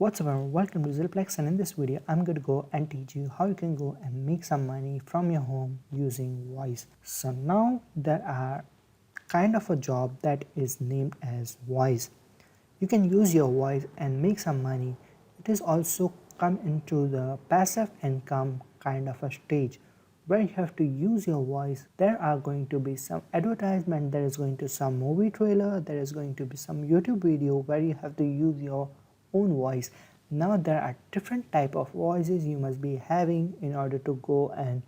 What's up everyone, welcome to ZealPlex, and in this video I'm going to go and teach you how you can go and make some money from your home using voice. So now there are kind of a job that is named as voice. You can use your voice and make some money. It is also come into the passive income kind of a stage where you have to use your voice. There are going to be some advertisement, there is going to be some movie trailer, there is going to be some YouTube video where you have to use your own voice. Now there are different type of voices you must be having in order to go and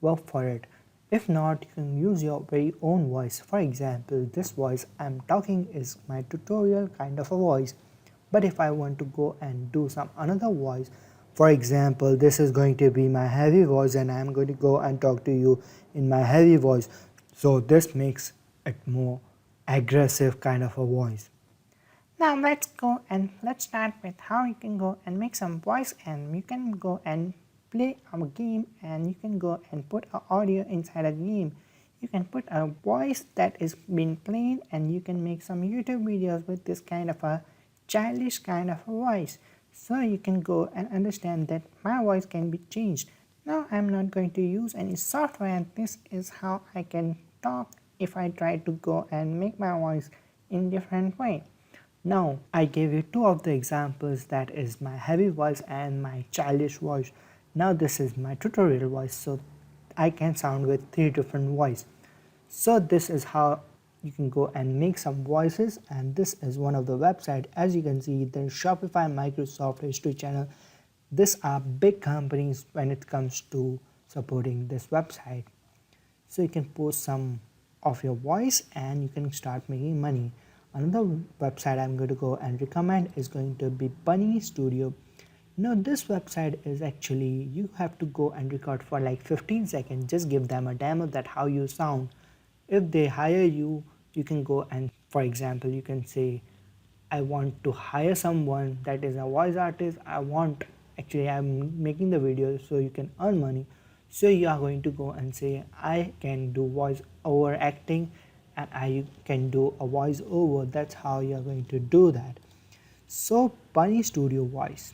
work for it. If not, you can use your very own voice. For example, this voice I'm talking is my tutorial kind of a voice. But if I want to go and do some another voice, for example, this is going to be my heavy voice and I'm going to go and talk to you in my heavy voice. So this makes it more aggressive kind of a voice. Now let's go and let's start with how you can go and make some voice, and you can go and play a game, and you can go and put an audio inside a game. You can put a voice that is being played, and you can make some YouTube videos with this kind of a childish kind of a voice. So you can go and understand that my voice can be changed. Now I'm not going to use any software. This is how I can talk if I try to go and make my voice in different way. Now I gave you two of the examples, that is my heavy voice and my childish voice. Now this is my tutorial voice, so I can sound with three different voices. So this is how you can go and make some voices, and this is one of the website. As you can see, there's Shopify, Microsoft, History Channel. These are big companies when it comes to supporting this website. So you can post some of your voice and you can start making money. Another website I'm going to go and recommend is going to be Bunny Studio. Now this website is actually, you have to go and record for like 15 seconds. Just give them a demo that how you sound. If they hire you, you can go and, for example, you can say, I want to hire someone that is a voice artist. I'm making the video so you can earn money. So you are going to go and say, I can do voice over acting and I can do a voice over. That's how you're going to do that. So Bunny Studio Voice,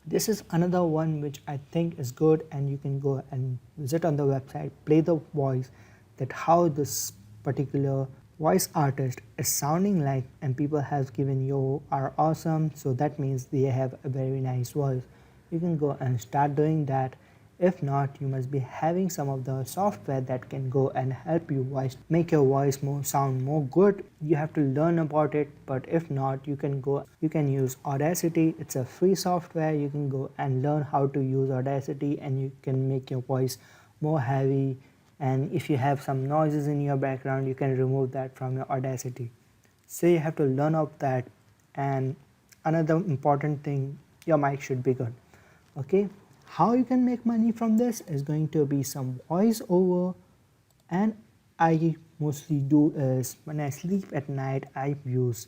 this is another one which I think is good, and you can go and visit on the website, play the voice, that how this particular voice artist is sounding like, and people have given you are awesome, so that means they have a very nice voice. You can go and start doing that. If not, you must be having some of the software that can go and help you make your voice sound more good. You have to learn about it, but if not, you can use Audacity. It's a free software. You can go and learn how to use Audacity, and you can make your voice more heavy. And if you have some noises in your background, you can remove that from your Audacity. So you have to learn of that. And another important thing, your mic should be good. Okay. How you can make money from this is going to be some voice over, and I mostly do is when I sleep at night I use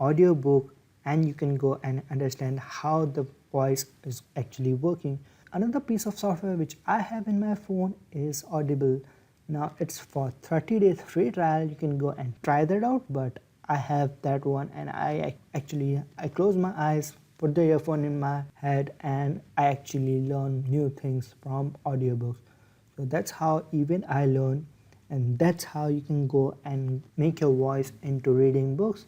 audiobook, and you can go and understand how the voice is actually working. Another piece of software which I have in my phone is Audible. Now it's for 30 days free trial. You can go and try that out, but I have that one, and I close my eyes, put the earphone in my head, and I actually learn new things from audiobooks. So that's how even I learn, and that's how you can go and make your voice into reading books.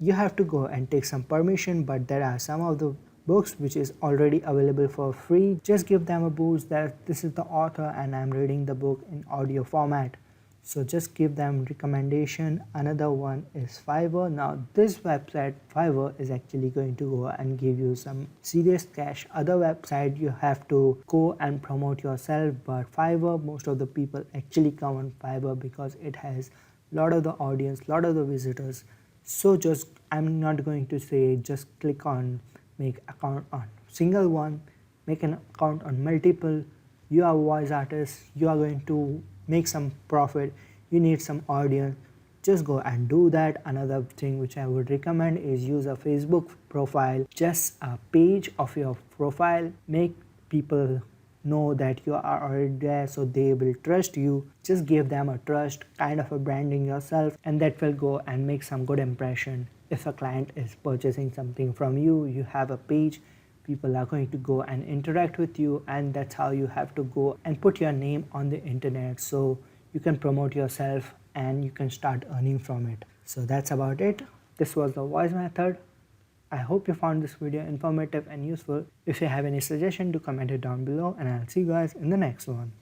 You have to go and take some permission, but there are some of the books which is already available for free. Just give them a boost that this is the author and I'm reading the book in audio format. So just give them recommendation. Another one is Fiverr. Now this website Fiverr is actually going to go and give you some serious cash. Other website you have to go and promote yourself, but Fiverr, most of the people actually come on Fiverr because it has lot of the audience, lot of the visitors. So just, I'm not going to say just click on make account on single one, make an account on multiple. You are a voice artist, you are going to make some profit, you need some audience, just go and do that. Another thing which I would recommend is use a Facebook profile, just a page of your profile. Make people know that you are already there, so they will trust you. Just give them a trust, kind of a branding yourself, and that will go and make some good impression. if a client is purchasing something from you, you have a page, people are going to go and interact with you, and that's how you have to go and put your name on the internet so you can promote yourself and you can start earning from it. So that's about it. This was the voice method. I hope you found this video informative and useful. If you have any suggestion, do comment it down below, and I'll see you guys in the next one.